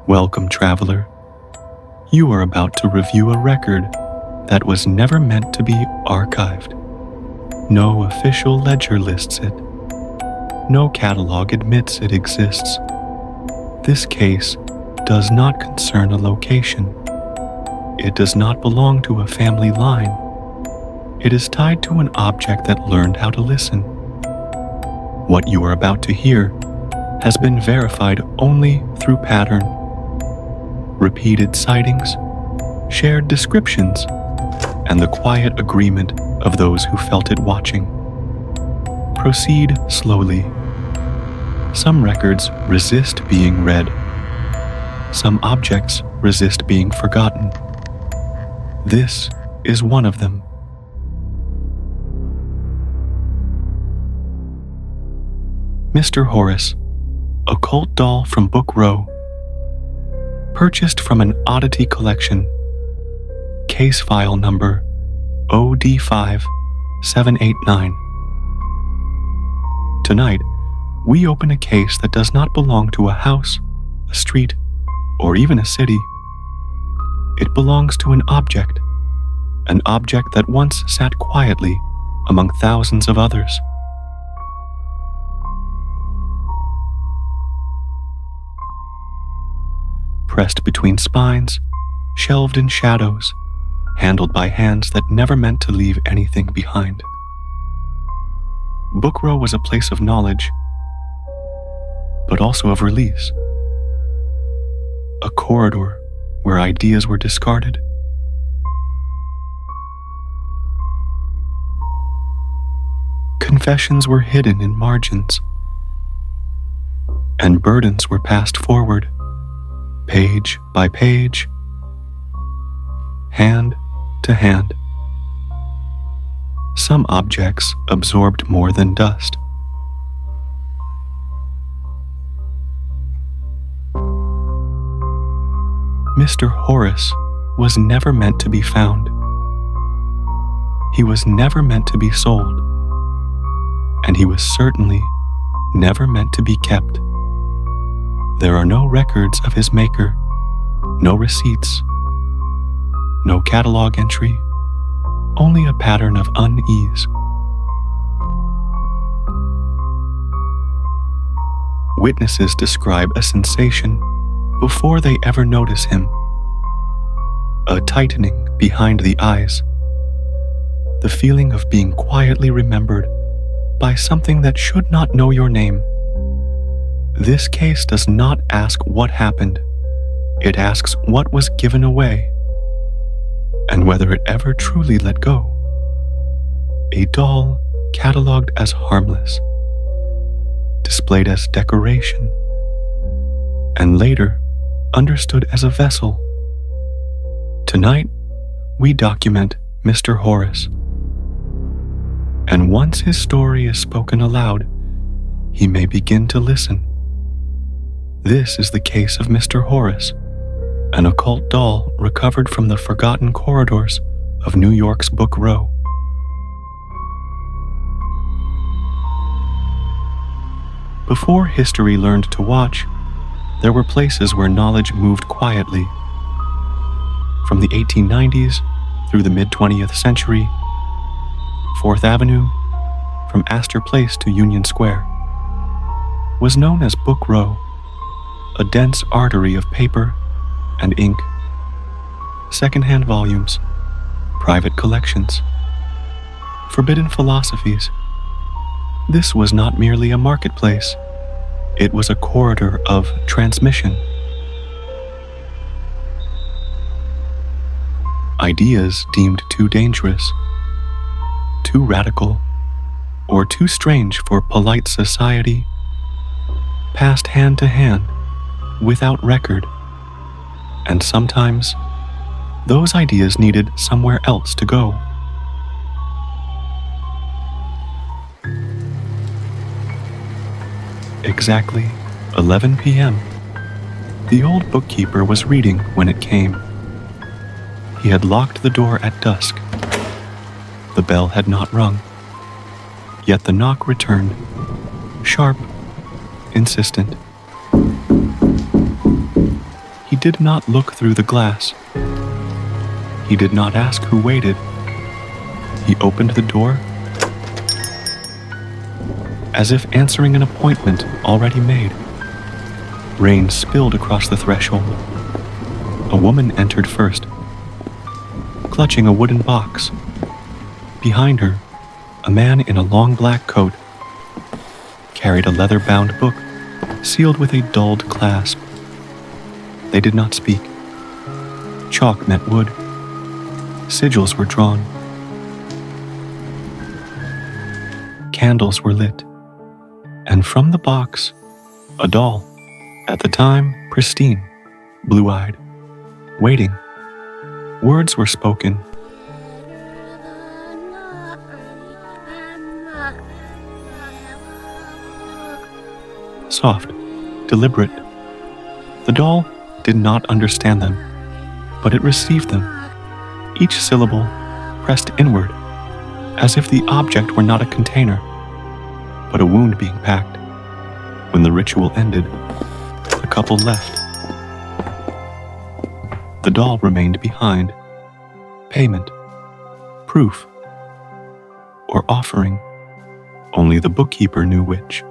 Welcome, traveler. You are about to review a record that was never meant to be archived. No official ledger lists it. No catalog admits it exists. This case does not concern a location. It does not belong to a family line. It is tied to an object that learned how to listen. What you are about to hear has been verified only through pattern, repeated sightings, shared descriptions, and the quiet agreement of those who felt it watching. Proceed slowly. Some records resist being read. Some objects resist being forgotten. This is one of them. Mr. Horace, Occult doll from Book Row. Purchased from an oddity collection. Case file number OD5789. Tonight, we open a case that does not belong to a house, a street, or even a city. It belongs to an object that once sat quietly among thousands of others. Pressed between spines, shelved in shadows, handled by hands that never meant to leave anything behind. Book Row was a place of knowledge, but also of release. A corridor where ideas were discarded. Confessions were hidden in margins, and burdens were passed forward, page by page, hand to hand. Some objects absorbed more than dust. Mr. Horace was never meant to be found. He was never meant to be sold, and he was certainly never meant to be kept. There are no records of his maker, no receipts, no catalog entry, only a pattern of unease. Witnesses describe a sensation before they ever notice him. A tightening behind the eyes. The feeling of being quietly remembered by something that should not know your name. This case does not ask what happened. It asks what was given away, and whether it ever truly let go. A doll catalogued as harmless, displayed as decoration, and later understood as a vessel. Tonight, we document Mr. Horace. And once his story is spoken aloud, he may begin to listen. This is the case of Mr. Horace, an occult doll recovered from the forgotten corridors of New York's Book Row. Before history learned to watch, there were places where knowledge moved quietly. From the 1890s through the mid-20th century, 4th Avenue, from Astor Place to Union Square, was known as Book Row, a dense artery of paper and ink, second-hand volumes, private collections, forbidden philosophies. This was not merely a marketplace. It was a corridor of transmission. Ideas deemed too dangerous, too radical, or too strange for polite society passed hand to hand without record, and sometimes those ideas needed somewhere else to go. Exactly 11 p.m. The old bookkeeper was reading when it came. He had locked the door at dusk. The bell had not rung, yet the knock returned, sharp, insistent. He did not look through the glass. He did not ask who waited. He opened the door as if answering an appointment already made. Rain spilled across the threshold. A woman entered first, clutching a wooden box. Behind her, a man in a long black coat carried a leather-bound book sealed with a dulled clasp. They did not speak. Chalk met wood. Sigils were drawn. Candles were lit. And from the box, a doll, at the time pristine, blue-eyed, waiting. Words were spoken. Soft, deliberate. The doll did not understand them, but it received them, each syllable pressed inward, as if the object were not a container, but a wound being packed. When the ritual ended, the couple left. The doll remained behind. Payment, proof, or offering, only the bookkeeper knew which.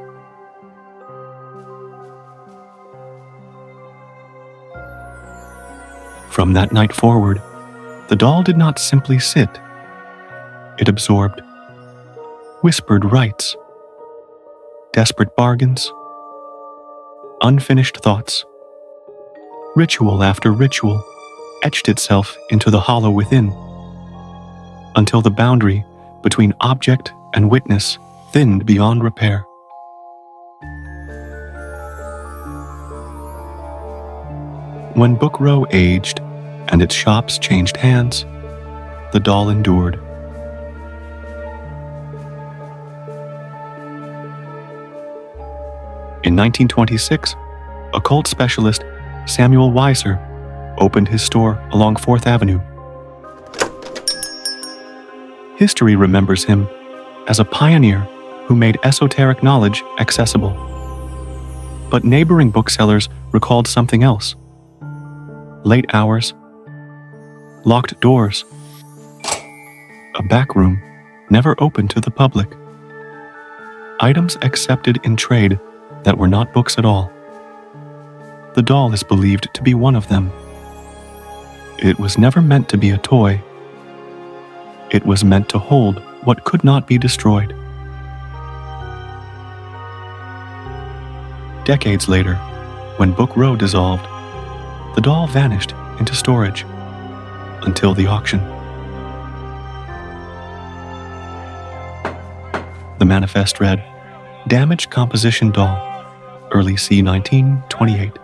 From that night forward, the doll did not simply sit. It absorbed, whispered rites, desperate bargains, unfinished thoughts. Ritual after ritual etched itself into the hollow within, until the boundary between object and witness thinned beyond repair. When Book Row aged and its shops changed hands, the doll endured. In 1926, occult specialist Samuel Weiser opened his store along 4th Avenue. History remembers him as a pioneer who made esoteric knowledge accessible. But neighboring booksellers recalled something else. Late hours, locked doors, a back room never open to the public, items accepted in trade that were not books at all. The doll is believed to be one of them. It was never meant to be a toy. It was meant to hold what could not be destroyed. Decades later, when Book Row dissolved, the doll vanished into storage until the auction. The manifest read, "Damaged composition doll, early c. 1928.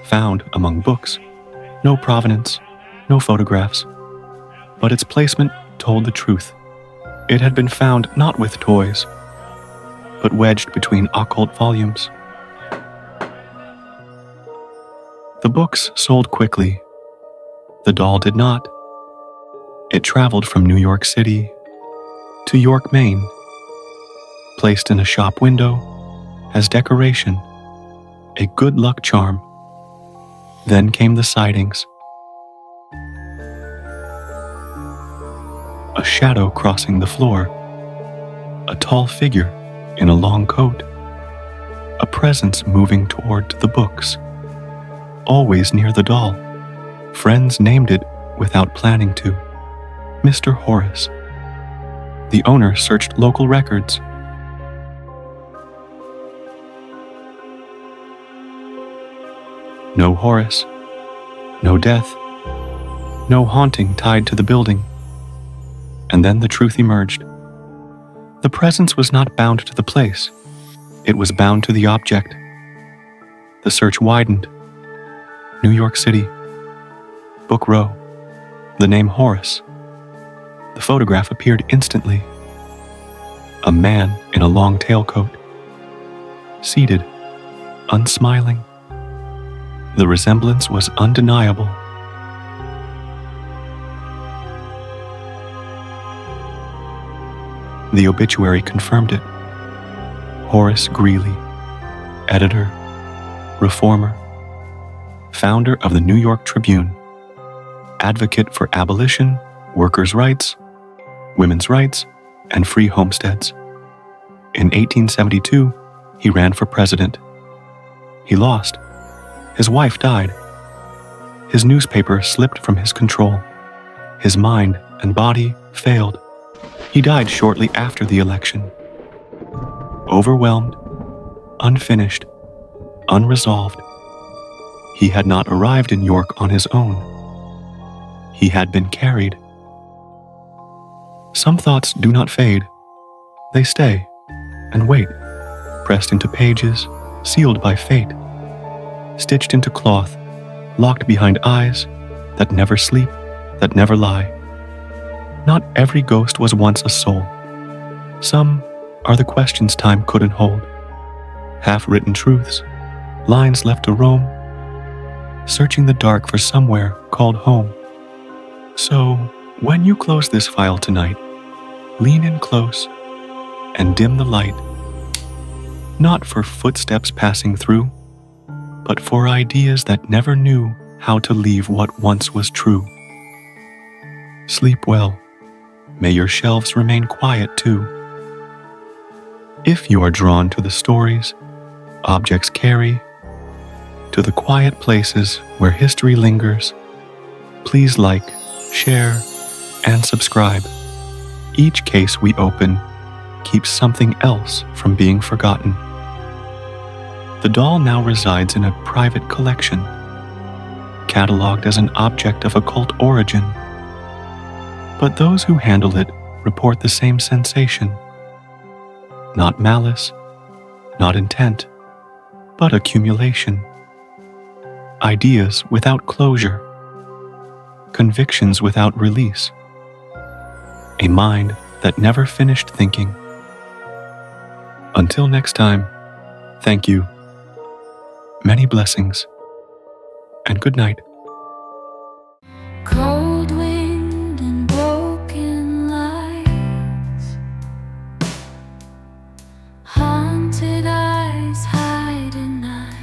Found among books, no provenance, no photographs, but its placement told the truth. It had been found not with toys, but wedged between occult volumes." The books sold quickly. The doll did not. It traveled from New York City to York, Maine, placed in a shop window as decoration, a good luck charm. Then came the sightings. A shadow crossing the floor, a tall figure in a long coat, a presence moving toward the books, always near the doll. Friends named it without planning to, Mr. Horace. The owner searched local records. No Horace, no death, no haunting tied to the building. And then the truth emerged. The presence was not bound to the place. It was bound to the object. The search widened. New York City, Book Row, the name Horace. The photograph appeared instantly. A man in a long tailcoat, seated, unsmiling. The resemblance was undeniable. The obituary confirmed it. Horace Greeley, editor, reformer, founder of the New York Tribune, advocate for abolition, workers' rights, women's rights, and free homesteads. In 1872, he ran for president. He lost. His wife died. His newspaper slipped from his control. His mind and body failed. He died shortly after the election. Overwhelmed, unfinished, unresolved, he had not arrived in York on his own. He had been carried. Some thoughts do not fade. They stay and wait, pressed into pages, sealed by fate, stitched into cloth, locked behind eyes that never sleep, that never lie. Not every ghost was once a soul. Some are the questions time couldn't hold, half-written truths, lines left to roam, searching the dark for somewhere called home. So, when you close this file tonight, lean in close and dim the light, not for footsteps passing through, but for ideas that never knew how to leave what once was true. Sleep well. May your shelves remain quiet too. If you are drawn to the stories objects carry, to the quiet places where history lingers, please like, share, and subscribe. Each case we open keeps something else from being forgotten. The doll now resides in a private collection, cataloged as an object of occult origin. But those who handle it report the same sensation. Not malice, not intent, but accumulation. Ideas without closure, convictions without release, a mind that never finished thinking. Until next time, thank you, many blessings, and good night. Cold wind and broken lights, haunted eyes hide at night,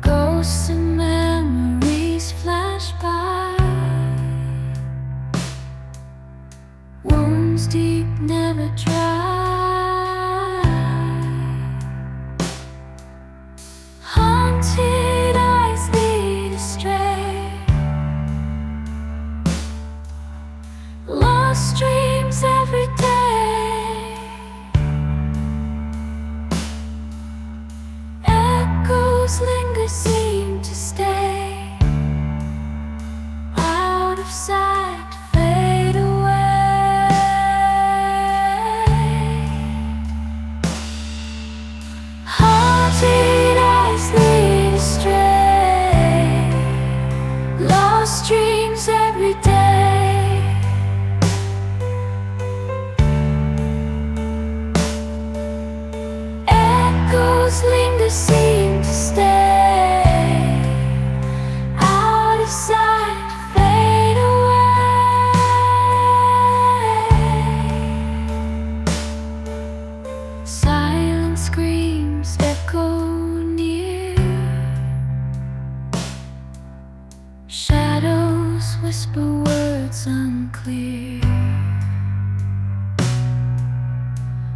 ghosts and memories flash by, wounds deep never dry. Haunted eyes lead astray, lost dreams every day, echoes linger, seem to stay, out of sight, fade away. Haunted eyes lead astray, lost dreams every day, echoes linger, seem to stay, out of sight, fade away. Silent screams echo near, shadows whisper words unclear,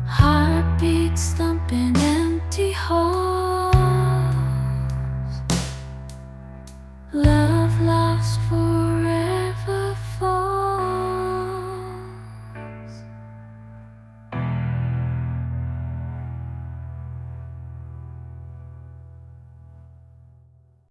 heartbeats thumping empty holes.